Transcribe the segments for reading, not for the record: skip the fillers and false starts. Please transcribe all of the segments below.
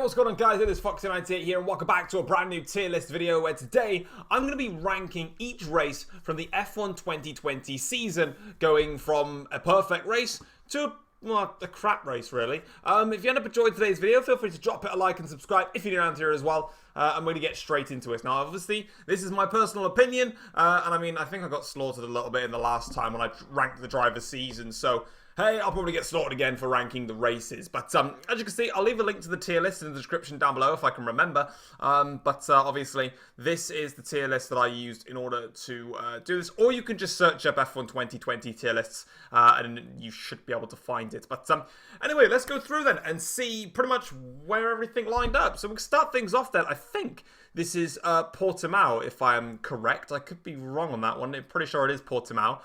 What's going on, guys? It is Foxydude here and welcome back to a brand new tier list video where today I'm going to be ranking each race from the F1 2020 season, going from a perfect race to a crap race, really. If you end up enjoying today's video, feel free to drop it a like and subscribe if you're new around here as well. I'm going to get straight into it. Now, obviously, this is my personal opinion, and I mean, I think I got slaughtered a little bit in the last time when I ranked the driver's season, so hey, I'll probably get slaughtered again for ranking the races. But as you can see, I'll leave a link to the tier list in the description down below if I can remember. Obviously, this is the tier list that I used in order to do this. Or you can just search up F1 2020 tier lists and you should be able to find it. But anyway, let's go through then and see pretty much where everything lined up. So we'll start things off then. I think this is Portimao, if I am correct. I could be wrong on that one. I'm pretty sure it is Portimao.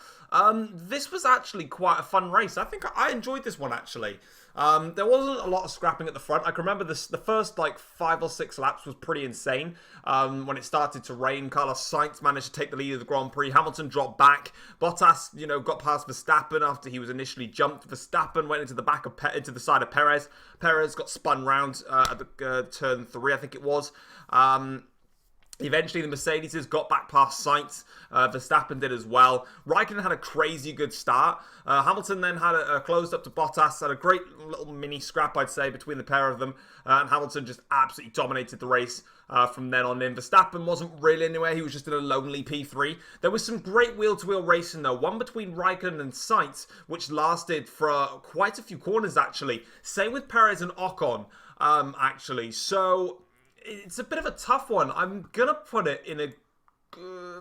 This was actually quite a fun race. I think I enjoyed this one, actually. There wasn't a lot of scrapping at the front. I can remember this, the first, like, 5 or 6 laps was pretty insane. When it started to rain, Carlos Sainz managed to take the lead of the Grand Prix. Hamilton dropped back. Bottas, you know, got past Verstappen after he was initially jumped. Verstappen went into the back of into the side of Perez. Perez got spun round at the turn 3, I think it was. Eventually, the Mercedes got back past Sainz. Verstappen did as well. Raikkonen had a crazy good start. Hamilton then had a closed up to Bottas. Had a great little mini scrap, I'd say, between the pair of them. And Hamilton just absolutely dominated the race from then on in. Verstappen wasn't really anywhere. He was just in a lonely P3. There was some great wheel-to-wheel racing, though. One between Raikkonen and Sainz, which lasted for quite a few corners, actually. Same with Perez and Ocon, actually. So it's a bit of a tough one. I'm going to put it in a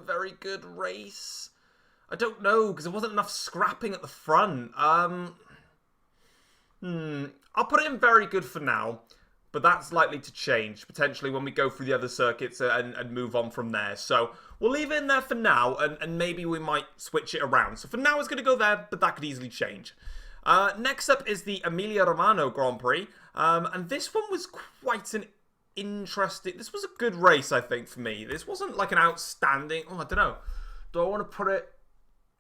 very good race. I don't know, because there wasn't enough scrapping at the front. I'll put it in very good for now, but that's likely to change, potentially, when we go through the other circuits and move on from there. So we'll leave it in there for now, and maybe we might switch it around. So for now, it's going to go there, but that could easily change. Next up is the Emilia Romagna Grand Prix, and this one was quite an interesting. This was a good race, I think, for me. This wasn't like an outstanding. I don't know. Do I want to put it?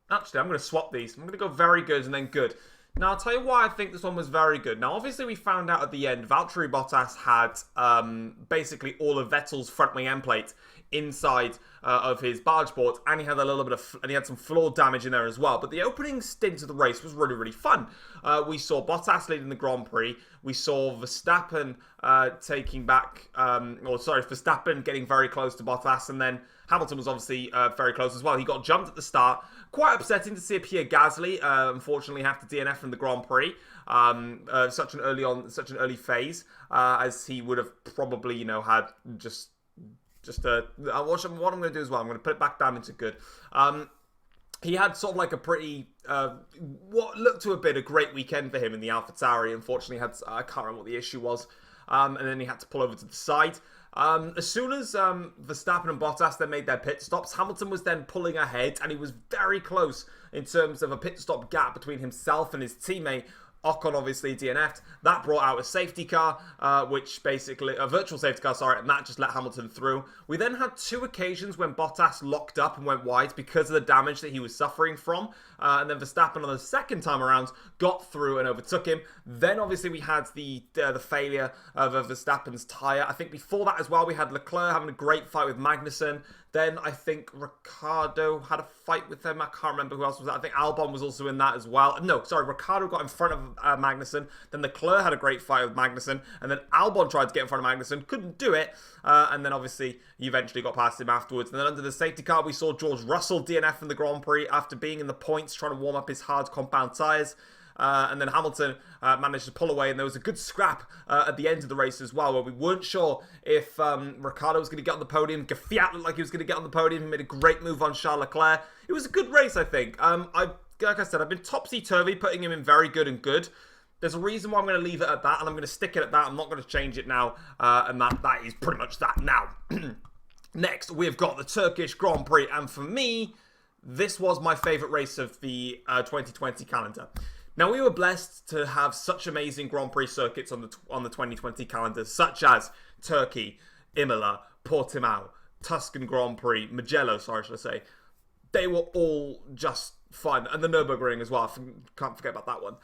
Actually, I'm going to swap these. I'm going to go very good and then good. Now, I'll tell you why I think this one was very good. Now, obviously, we found out at the end, Valtteri Bottas had basically all of Vettel's front wing end plate inside of his barge board, and he had a little bit of, and he had some floor damage in there as well. But the opening stint of the race was really, really fun. We saw Bottas leading the Grand Prix. We saw Verstappen Verstappen getting very close to Bottas, and then Hamilton was obviously very close as well. He got jumped at the start. Quite upsetting to see Pierre Gasly, unfortunately, have to DNF from the Grand Prix. Such an early phase, as he would have probably, you know, had what I'm going to do as well, I'm going to put it back down into good. He had sort of like a pretty, what looked to have been a great weekend for him in the AlphaTauri. Unfortunately, I can't remember what the issue was. And then he had to pull over to the side. As soon as Verstappen and Bottas then made their pit stops, Hamilton was then pulling ahead, and he was very close in terms of a pit stop gap between himself and his teammate. Ocon obviously DNF'd. That brought out a safety car, which basically, a virtual safety car, sorry, and that just let Hamilton through. We then had 2 occasions when Bottas locked up and went wide because of the damage that he was suffering from. And then Verstappen on the second time around got through and overtook him. Then obviously we had the failure of Verstappen's tyre. I think before that as well, we had Leclerc having a great fight with Magnussen. Then I think Ricciardo had a fight with him. I can't remember who else was that. I think Albon was also in that as well. No, sorry, Ricciardo got in front of Magnussen. Then Leclerc had a great fight with Magnussen. And then Albon tried to get in front of Magnussen. Couldn't do it. And then obviously he eventually got past him afterwards. And then under the safety car, we saw George Russell DNF in the Grand Prix after being in the points trying to warm up his hard compound tyres. And then Hamilton managed to pull away, and there was a good scrap at the end of the race as well, where we weren't sure if Ricciardo was going to get on the podium. Gaffiat looked like he was going to get on the podium. He made a great move on Charles Leclerc. It was a good race, I think. Like I said, I've been topsy-turvy, putting him in very good and good. There's a reason why I'm going to leave it at that, and I'm going to stick it at that. I'm not going to change it now, and that is pretty much that now. Next, we've got the Turkish Grand Prix, and for me, this was my favourite race of the 2020 calendar. Now, we were blessed to have such amazing Grand Prix circuits on the 2020 calendar, such as Turkey, Imola, Portimao, Tuscan Grand Prix, Mugello, sorry, should I say. They were all just fun. And the Nürburgring as well, can't forget about that one.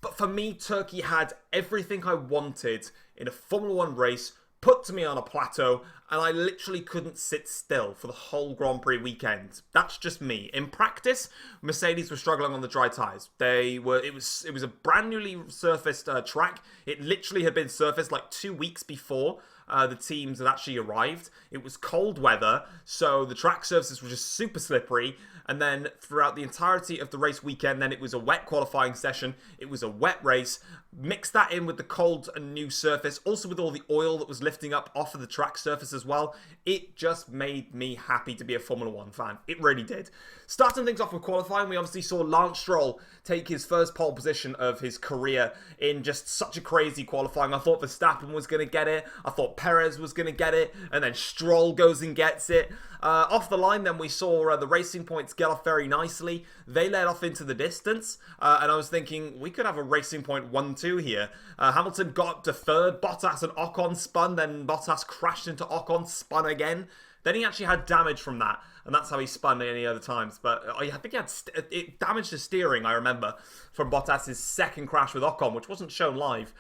But for me, Turkey had everything I wanted in a Formula 1 race put to me on a plateau, and I literally couldn't sit still for the whole Grand Prix weekend. That's just me. In practice, Mercedes were struggling on the dry tyres. It was a brand newly surfaced track. It literally had been surfaced like 2 weeks before the teams had actually arrived. It was cold weather, so the track surfaces were just super slippery. And then throughout the entirety of the race weekend, then it was a wet qualifying session. It was a wet race. Mix that in with the cold and new surface, also with all the oil that was lifting up off of the track surface as well. It just made me happy to be a Formula 1 fan. It really did. Starting things off with qualifying, we obviously saw Lance Stroll take his first pole position of his career in just such a crazy qualifying. I thought Verstappen was going to get it. I thought Perez was going to get it. And then Stroll goes and gets it. Off the line, then we saw the Racing Points get off very nicely. They led off into the distance. And I was thinking, we could have a Racing Point 1-2 here. Hamilton got up to third. Bottas and Ocon spun. Then Bottas crashed into Ocon, spun again. Then he actually had damage from that. And that's how he spun any other times. But I think he had it damaged his steering, I remember, from Bottas' second crash with Ocon, which wasn't shown live.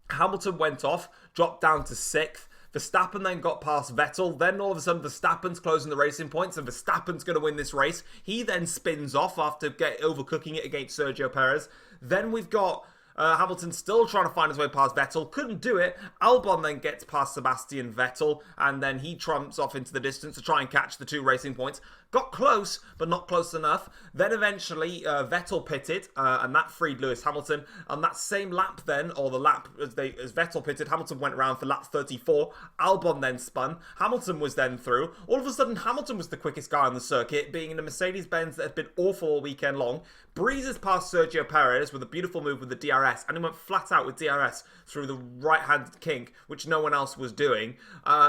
Hamilton went off, dropped down to 6th. Verstappen then got past Vettel. Then all of a sudden, Verstappen's closing the Racing Points, and Verstappen's going to win this race. He then spins off after overcooking it against Sergio Perez. Then we've got Hamilton still trying to find his way past Vettel. Couldn't do it. Albon then gets past Sebastian Vettel, and then he trumps off into the distance to try and catch the 2 Racing Points. Got close, but not close enough. Then eventually, Vettel pitted, and that freed Lewis Hamilton. On that same lap then, or the lap as Vettel pitted, Hamilton went around for lap 34. Albon then spun. Hamilton was then through. All of a sudden, Hamilton was the quickest guy on the circuit, being in a Mercedes-Benz that had been awful all weekend long. Breezes past Sergio Perez with a beautiful move with the DRS, and he went flat out with DRS through the right-hand kink, which no one else was doing.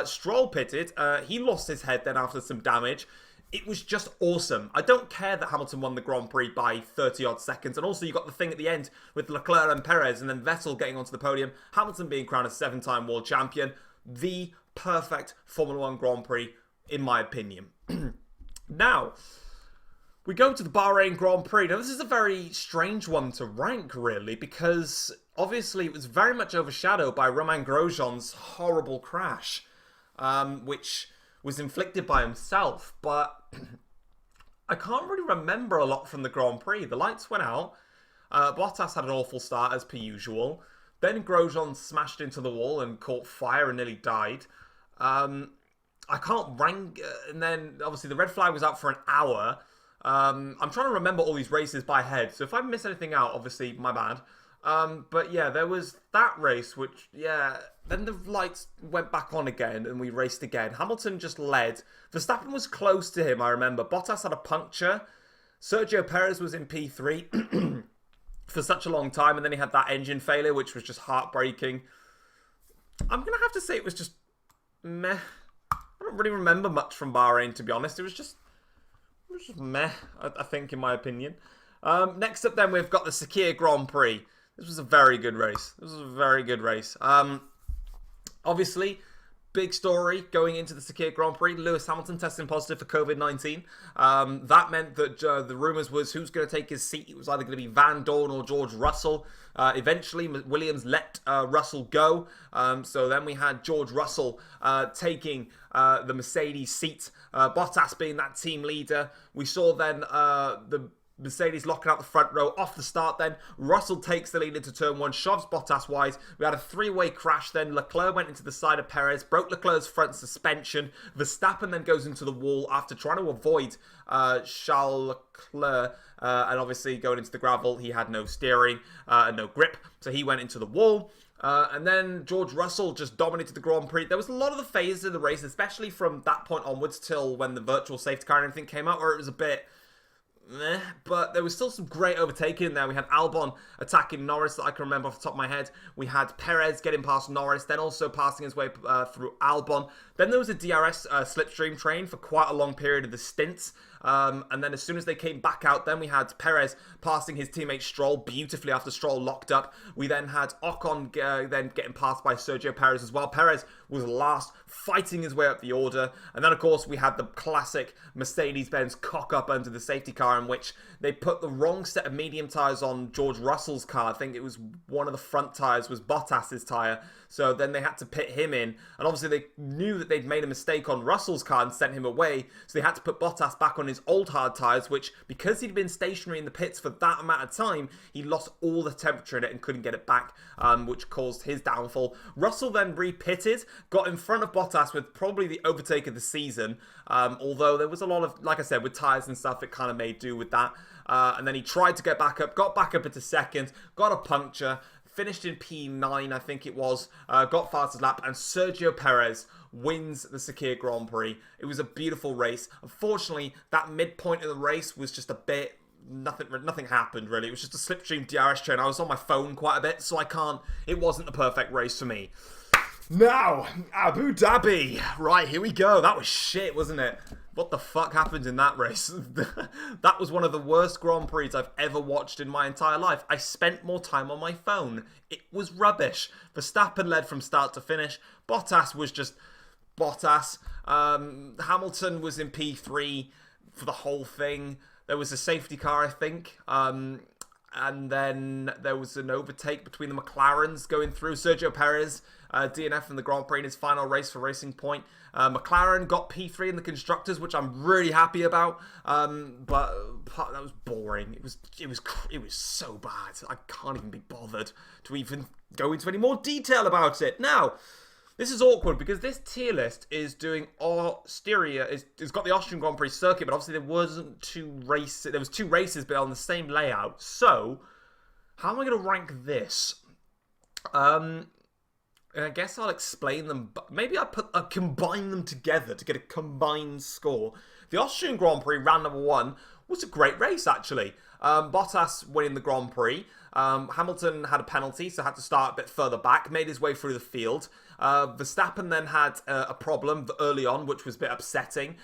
Stroll pitted. He lost his head then after some damage. It was just awesome. I don't care that Hamilton won the Grand Prix by 30-odd seconds. And also you got the thing at the end with Leclerc and Perez, and then Vettel getting onto the podium. Hamilton being crowned a 7-time world champion. The perfect Formula 1 Grand Prix, in my opinion. Now, we go to the Bahrain Grand Prix. Now, this is a very strange one to rank, really, because obviously it was very much overshadowed by Romain Grosjean's horrible crash, which was inflicted by himself. But I can't really remember a lot from the Grand Prix. The lights went out. Bottas had an awful start, as per usual. Then Grosjean smashed into the wall and caught fire and nearly died. I can't rank... and then, obviously, the red flag was out for an hour. I'm trying to remember all these races by head. So if I miss anything out, obviously, my bad. But yeah, there was that race, which, yeah... Then the lights went back on again and we raced again. Hamilton just led. Verstappen was close to him, I remember. Bottas had a puncture. Sergio Perez was in P3 for such a long time. And then he had that engine failure, which was just heartbreaking. I'm going to have to say it was just meh. I don't really remember much from Bahrain, to be honest. It was just meh, I think, in my opinion. Next up then, we've got the Sakhir Grand Prix. This was a very good race. Obviously, big story going into the Sakhir Grand Prix. Lewis Hamilton testing positive for COVID-19. That meant that the rumours was who's going to take his seat. It was either going to be Van Dorn or George Russell. Eventually, Williams let Russell go. So then we had George Russell taking the Mercedes seat. Bottas being that team leader. We saw then the Mercedes locking out the front row off the start then. Russell takes the lead into turn 1, shoves Bottas wide. We had a 3-way crash then. Leclerc went into the side of Perez, broke Leclerc's front suspension. Verstappen then goes into the wall after trying to avoid Charles Leclerc. And obviously going into the gravel, he had no steering and no grip. So he went into the wall. And then George Russell just dominated the Grand Prix. There was a lot of the phases of the race, especially from that point onwards till when the virtual safety car and everything came out, where it was a bit... but there was still some great overtaking in there. We had Albon attacking Norris that I can remember off the top of my head. We had Perez getting past Norris, then also passing his way through Albon. Then there was a DRS slipstream train for quite a long period of the stints. And then as soon as they came back out, then we had Perez passing his teammate Stroll beautifully after Stroll locked up. We then had Ocon then getting passed by Sergio Perez as well. Perez was last, fighting his way up the order. And then, of course, we had the classic Mercedes-Benz cock-up under the safety car in which they put the wrong set of medium tyres on George Russell's car. I think it was one of the front tyres was Bottas's tyre. So then they had to pit him in. And obviously they knew that they'd made a mistake on Russell's car and sent him away. So they had to put Bottas back on his old hard tyres, which, because he'd been stationary in the pits for that amount of time, he lost all the temperature in it and couldn't get it back, which caused his downfall. Russell then re-pitted, got in front of Bottas with probably the overtake of the season. Although there was a lot of, like I said, with tyres and stuff, it kind of made do with that. And then he tried to get back up, got back up into second, got a puncture, finished in P9, I think it was, got fastest lap, and Sergio Perez wins the Sakhir Grand Prix. It was a beautiful race. Unfortunately, that midpoint of the race was just a bit... Nothing happened, really. It was just a slipstream DRS train. I was on my phone quite a bit, so it wasn't the perfect race for me. Now, Abu Dhabi. Right, here we go. That was shit, wasn't it? What the fuck happened in that race? That was one of the worst Grand Prix I've ever watched in my entire life. I spent more time on my phone. It was rubbish. Verstappen led from start to finish. Bottas was just Bottas. Hamilton was in P3 for the whole thing. There was a safety car, I think. And then there was an overtake between the McLarens going through. Sergio Perez, DNF in the Grand Prix in his final race for Racing Point. McLaren got P3 in the Constructors, which I'm really happy about. But that was boring. It was so bad. I can't even be bothered to even go into any more detail about it. Now, this is awkward because this tier list is doing Austria. It's got the Austrian Grand Prix circuit, but obviously there wasn't two races. There was two races, but on the same layout. So, how am I going to rank this? I guess I'll explain them. Maybe I'll combine them together to get a combined score. The Austrian Grand Prix, round number 1, was a great race, actually. Bottas winning the Grand Prix. Hamilton had a penalty, so had to start a bit further back. Made his way through the field. Verstappen then had a problem early on, which was a bit upsetting.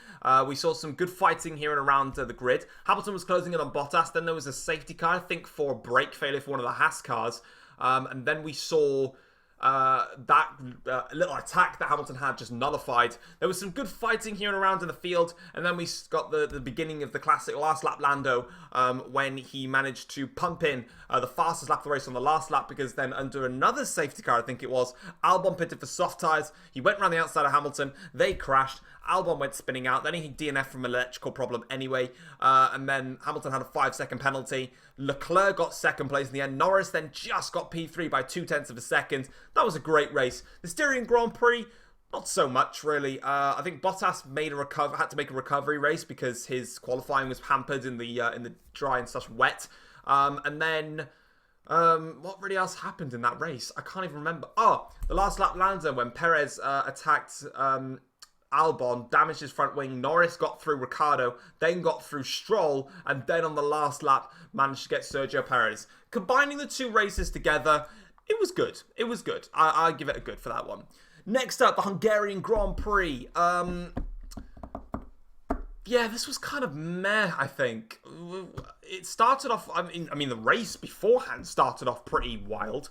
We saw some good fighting here and around the grid. Hamilton was closing in on Bottas. Then there was a safety car, I think, for a brake failure for one of the Haas cars. And then we saw... that little attack that Hamilton had just nullified. There was some good fighting here and around in the field, and then we got the beginning of the classic last lap Lando when he managed to pump in the fastest lap of the race on the last lap, because then under another safety car, I think it was, Albon pitted for soft tyres. He went around the outside of Hamilton, they crashed, Albon went spinning out, then he DNF'd from an electrical problem anyway, and then Hamilton had a 5-second penalty. Leclerc got second place in the end. Norris then just got P3 by 0.2 of a second. That was a great race. The Styrian Grand Prix, not so much really. I think Bottas had to make a recovery race because his qualifying was hampered in the dry and such wet. And then what really else happened in that race? I can't even remember. Oh, the last lap Lando when Perez attacked Albon, damaged his front wing. Norris got through Ricciardo, then got through Stroll, and then on the last lap managed to get Sergio Perez. Combining the two races together, it was good. It was good. I give it a good for that one. Next up, the Hungarian Grand Prix. Yeah, this was kind of meh, I think. It started off... I mean, the race beforehand started off pretty wild,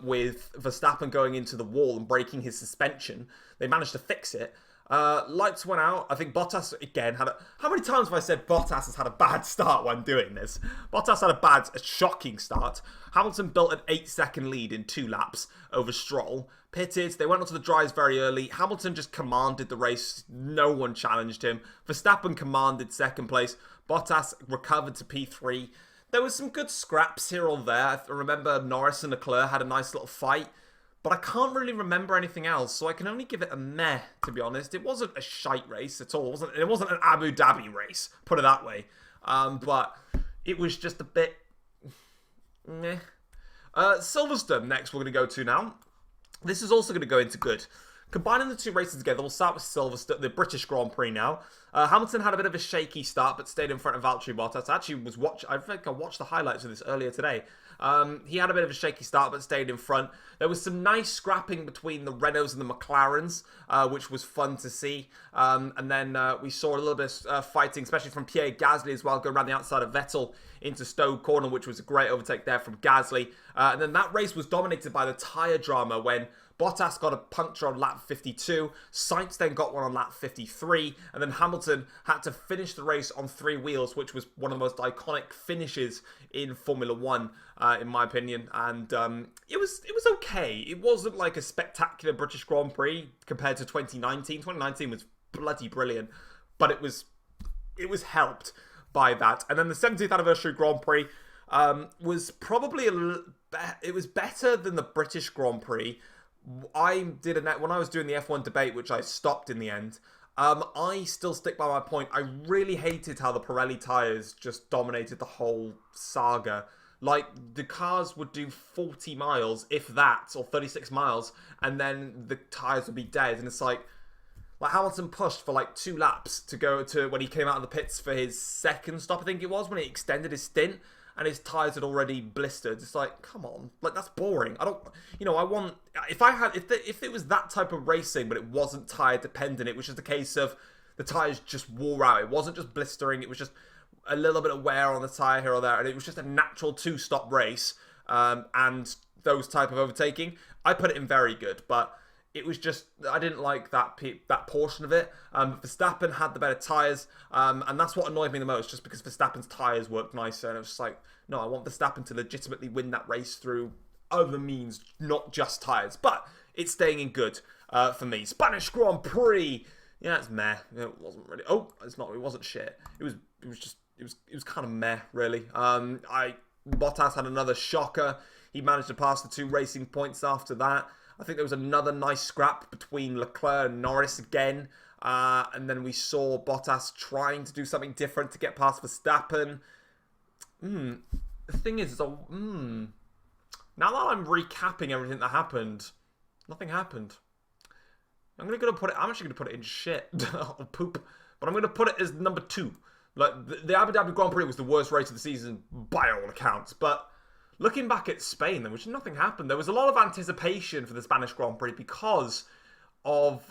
with Verstappen going into the wall and breaking his suspension. They managed to fix it. Lights went out. I think Bottas, again, had a... How many times have I said Bottas has had a bad start when doing this? Bottas had a shocking start. Hamilton built an 8-second lead in 2 laps over Stroll. Pitted. They went onto the dries very early. Hamilton just commanded the race. No one challenged him. Verstappen commanded second place. Bottas recovered to P3. There was some good scraps here or there. I remember Norris and Leclerc had a nice little fight. But I can't really remember anything else, so I can only give it a meh, to be honest. It wasn't a shite race at all. It wasn't an Abu Dhabi race, put it that way. But it was just a bit meh. Silverstone, next we're going to go to now. This is also going to go into good. combining the two races together, we'll start with Silverstone, the British Grand Prix now. Hamilton had a bit of a shaky start, but stayed in front of Valtteri Bottas. I think I watched the highlights of this earlier today. He had a bit of a shaky start, but stayed in front. There was some nice scrapping between the Renaults and the McLarens, which was fun to see. And then we saw a little bit of fighting, especially from Pierre Gasly as well, going around the outside of Vettel into Stowe Corner, which was a great overtake there from Gasly. And then that race was dominated by the tyre drama when Bottas got a puncture on lap 52, Sainz then got one on lap 53, and then Hamilton had to finish the race on 3 wheels, which was one of the most iconic finishes in Formula 1, in my opinion. And it was okay. It wasn't like a spectacular British Grand Prix compared to 2019. 2019 was bloody brilliant, but it was helped by that. And then the 70th anniversary Grand Prix was probably it was better than the British Grand Prix. When I was doing the F1 debate, which I stopped in the end, I still stick by my point. I really hated how the Pirelli tyres just dominated the whole saga. Like, the cars would do 40 miles, if that, or 36 miles, and then the tyres would be dead. And it's like Hamilton pushed for like 2 laps to go to when he came out of the pits for his second stop, I think it was, when he extended his stint. And his tyres had already blistered. It's like, come on, like, that's boring. I don't, I want, if it was that type of racing, but it wasn't tyre dependent, it was just a case of the tyres just wore out. It wasn't just blistering, it was just a little bit of wear on the tyre here or there, and it was just a natural 2-stop race, and those type of overtaking. I put it in very good, but it was just, I didn't like that portion of it. Verstappen had the better tyres, and that's what annoyed me the most, just because Verstappen's tyres worked nicer, and it was just like, no, I want Verstappen to legitimately win that race through other means, not just tyres. But it's staying in good for me. Spanish Grand Prix, yeah, it's meh. It wasn't really. Oh, it's not. It wasn't shit. It was kind of meh, really. Bottas had another shocker. He managed to pass the 2 racing points after that. I think there was another nice scrap between Leclerc and Norris again. And then we saw Bottas trying to do something different to get past Verstappen. The thing is, now that I'm recapping everything that happened, nothing happened. I'm actually going to put it in shit or poop, but I'm going to put it as number 2. Like, the Abu Dhabi Grand Prix was the worst race of the season by all accounts, but looking back at Spain, there was nothing happened. There was a lot of anticipation for the Spanish Grand Prix because of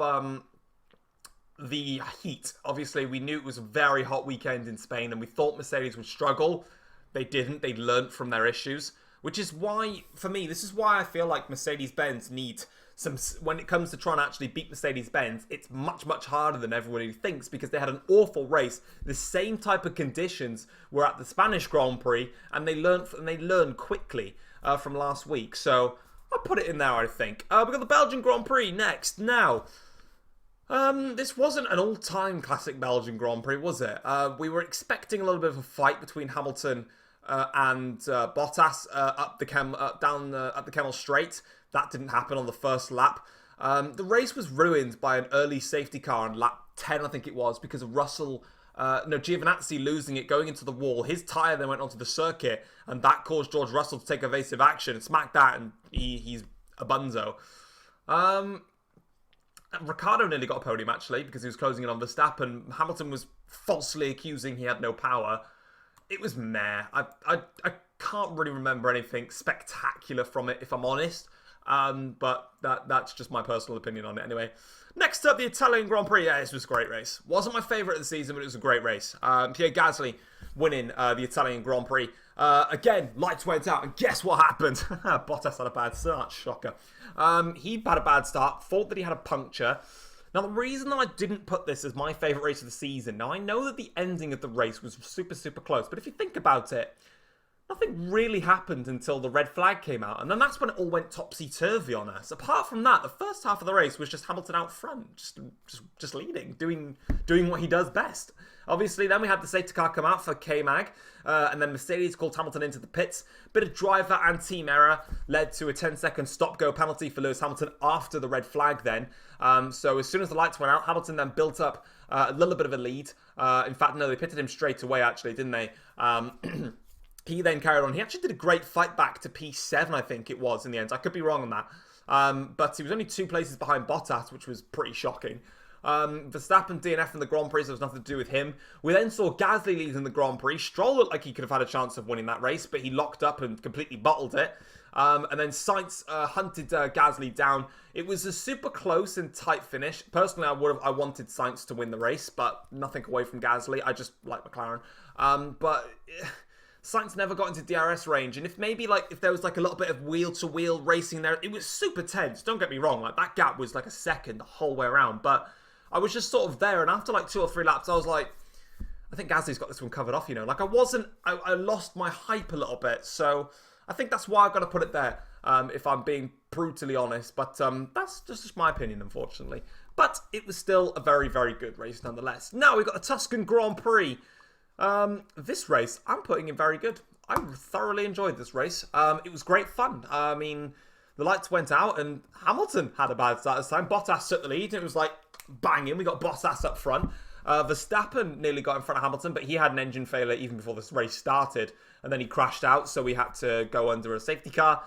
the heat. Obviously, we knew it was a very hot weekend in Spain, and we thought Mercedes would struggle. They didn't. They learnt from their issues, which is why, for me, this is why I feel like Mercedes-Benz need some, when it comes to trying to actually beat Mercedes-Benz, it's much, much harder than everybody thinks, because they had an awful race. The same type of conditions were at the Spanish Grand Prix, and they learned quickly from last week. So I'll put it in there, I think. We've got the Belgian Grand Prix next. Now, this wasn't an all-time classic Belgian Grand Prix, was it? We were expecting a little bit of a fight between Hamilton and Bottas up the Kemmel Straight. That didn't happen on the first lap. The race was ruined by an early safety car on lap 10, I think it was, because of Giovinazzi losing it, going into the wall. His tyre then went onto the circuit, and that caused George Russell to take evasive action and smack that, and he's a bunzo. Ricciardo nearly got a podium, actually, because he was closing in on Verstappen. Hamilton was falsely accusing he had no power. It was meh. I can't really remember anything spectacular from it, if I'm honest. But that's just my personal opinion on it anyway. Next up, the Italian Grand Prix. Yeah, this was a great race. Wasn't my favourite of the season, but it was a great race. Pierre Gasly winning the Italian Grand Prix. Again, lights went out, and guess what happened? Bottas had a bad start, shocker. He had a bad start, thought that he had a puncture. Now, the reason that I didn't put this as my favourite race of the season, now I know that the ending of the race was super, super close, but if you think about it, nothing really happened until the red flag came out, and then that's when it all went topsy-turvy on us. Apart from that, the first half of the race was just Hamilton out front, just leading, doing what he does best. Obviously, then we had the safety car come out for K-Mag, and then Mercedes called Hamilton into the pits. Bit of driver and team error led to a 10-second stop-go penalty for Lewis Hamilton after the red flag then. So as soon as the lights went out, Hamilton then built up a little bit of a lead. In fact, no, they pitted him straight away, actually, didn't they? He then carried on. He actually did a great fight back to P7, I think it was, in the end. I could be wrong on that. But he was only 2 places behind Bottas, which was pretty shocking. Verstappen DNF in the Grand Prix, so there was nothing to do with him. We then saw Gasly leading the Grand Prix. Stroll looked like he could have had a chance of winning that race, but he locked up and completely bottled it. And then Sainz hunted Gasly down. It was a super close and tight finish. Personally, I wanted Sainz to win the race, but nothing away from Gasly. I just like McLaren. But Sainz never got into DRS range, and if there was like a little bit of wheel-to-wheel racing there, it was super tense. Don't get me wrong, like that gap was like a second the whole way around, but I was just sort of there, and after like 2 or 3 laps, I was like, I think Gasly's got this one covered off, you know. Like I lost my hype a little bit, so I think that's why I've got to put it there, if I'm being brutally honest. But that's just my opinion, unfortunately. But it was still a very, very good race nonetheless. Now we've got the Tuscan Grand Prix. This race, I'm putting in very good. I thoroughly enjoyed this race. It was great fun. I mean, the lights went out and Hamilton had a bad start this time. Bottas took the lead and it was like banging. We got Bottas up front. Verstappen nearly got in front of Hamilton, but he had an engine failure even before this race started. And then he crashed out, so we had to go under a safety car.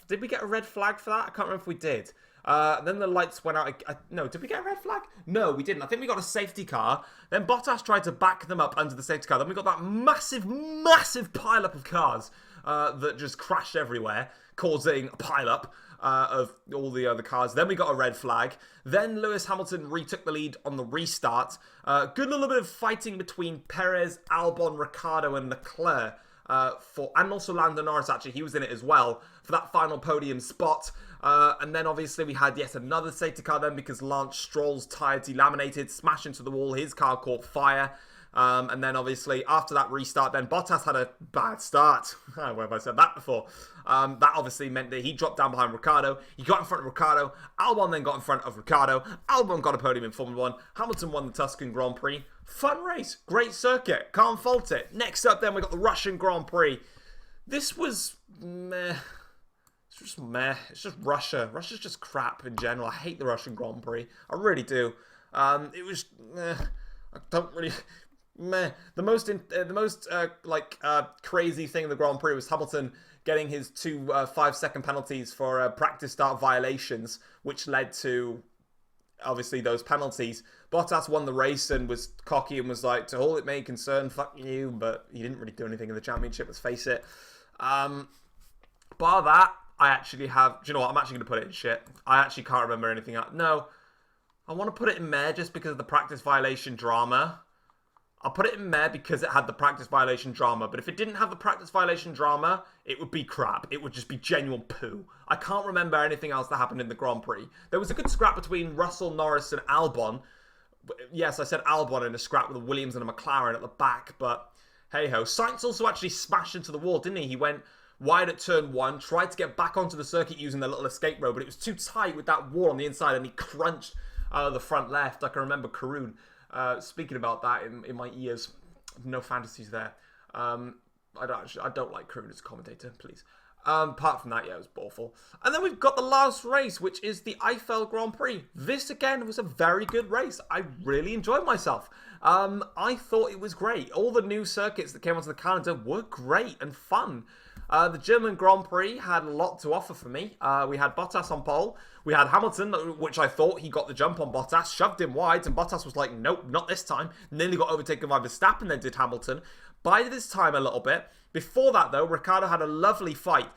Did we get a red flag for that? I can't remember if we did. Then the lights went out. No, did we get a red flag? No, we didn't. I think we got a safety car. Then Bottas tried to back them up under the safety car. Then we got that massive, massive pile-up of cars that just crashed everywhere, causing a pile-up of all the other cars. Then we got a red flag. Then Lewis Hamilton retook the lead on the restart. Good little bit of fighting between Perez, Albon, Ricciardo, and Leclerc. And also Lando Norris, actually, he was in it as well for that final podium spot. And then obviously we had yet another safety car then because Lance Stroll's tyre delaminated, smashed into the wall, his car caught fire. And then obviously after that restart, then Bottas had a bad start. Where have I said that before? That obviously meant that he dropped down behind Ricciardo. He got in front of Ricciardo. Albon then got in front of Ricciardo. Albon got a podium in Formula 1. Hamilton won the Tuscan Grand Prix. Fun race. Great circuit. Can't fault it. Next up then we got the Russian Grand Prix. This was meh. It's just meh. It's just Russia. Russia's just crap in general. I hate the Russian Grand Prix. I really do. It was I don't really meh. The most crazy thing in the Grand Prix was Hamilton getting his 2 5-second penalties for practice start violations, which led to obviously those penalties. Bottas won the race and was cocky and was like, to all it may concern, fuck you, but he didn't really do anything in the championship, let's face it. Bar that, I actually have, do you know what, I'm actually going to put it in shit. I actually can't remember anything else. No, I want to put it in meh just because of the practice violation drama. I'll put it in meh because it had the practice violation drama. But if it didn't have the practice violation drama, it would be crap. It would just be genuine poo. I can't remember anything else that happened in the Grand Prix. There was a good scrap between Russell, Norris and Albon. Yes, I said Albon in a scrap with a Williams and a McLaren at the back. But hey-ho. Sainz also actually smashed into the wall, didn't he? He went wide at turn 1, tried to get back onto the circuit using the little escape road, but it was too tight with that wall on the inside, and he crunched the front left. I can remember Karun speaking about that in my ears. No fantasies there. I don't like Karun as a commentator, please. Apart from that, yeah, it was awful. And then we've got the last race, which is the Eifel Grand Prix. This, again, was a very good race. I really enjoyed myself. I thought it was great. All the new circuits that came onto the calendar were great and fun. The German Grand Prix had a lot to offer for me. We had Bottas on pole. We had Hamilton, which I thought he got the jump on Bottas, shoved him wide, and Bottas was like, nope, not this time. Nearly got overtaken by Verstappen, then did Hamilton. Bided his time a little bit. Before that, though, Ricciardo had a lovely fight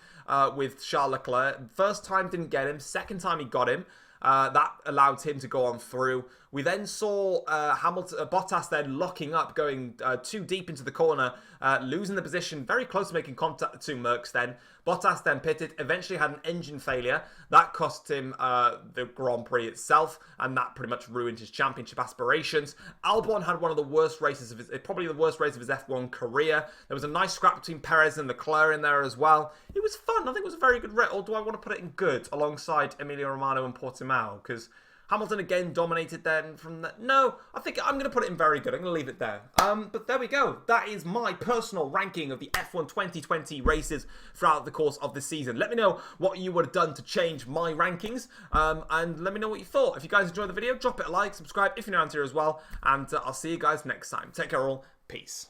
with Charles Leclerc. First time didn't get him. Second time he got him. That allowed him to go on through. We then saw Bottas then locking up, going too deep into the corner, losing the position, very close to making contact with 2 Mercs then. Bottas then pitted, eventually had an engine failure. That cost him the Grand Prix itself, and that pretty much ruined his championship aspirations. Albon had one of the worst races of probably the worst race of his F1 career. There was a nice scrap between Perez and Leclerc in there as well. It was fun. I think it was a very good race. Or do I want to put it in good alongside Emilia Romagna and Portimao? Because Hamilton again dominated then from that. No, I think I'm going to put it in very good. I'm going to leave it there. But there we go. That is my personal ranking of the F1 2020 races throughout the course of the season. Let me know what you would have done to change my rankings. And let me know what you thought. If you guys enjoyed the video, drop it a like, subscribe if you're new around here as well. And I'll see you guys next time. Take care all. Peace.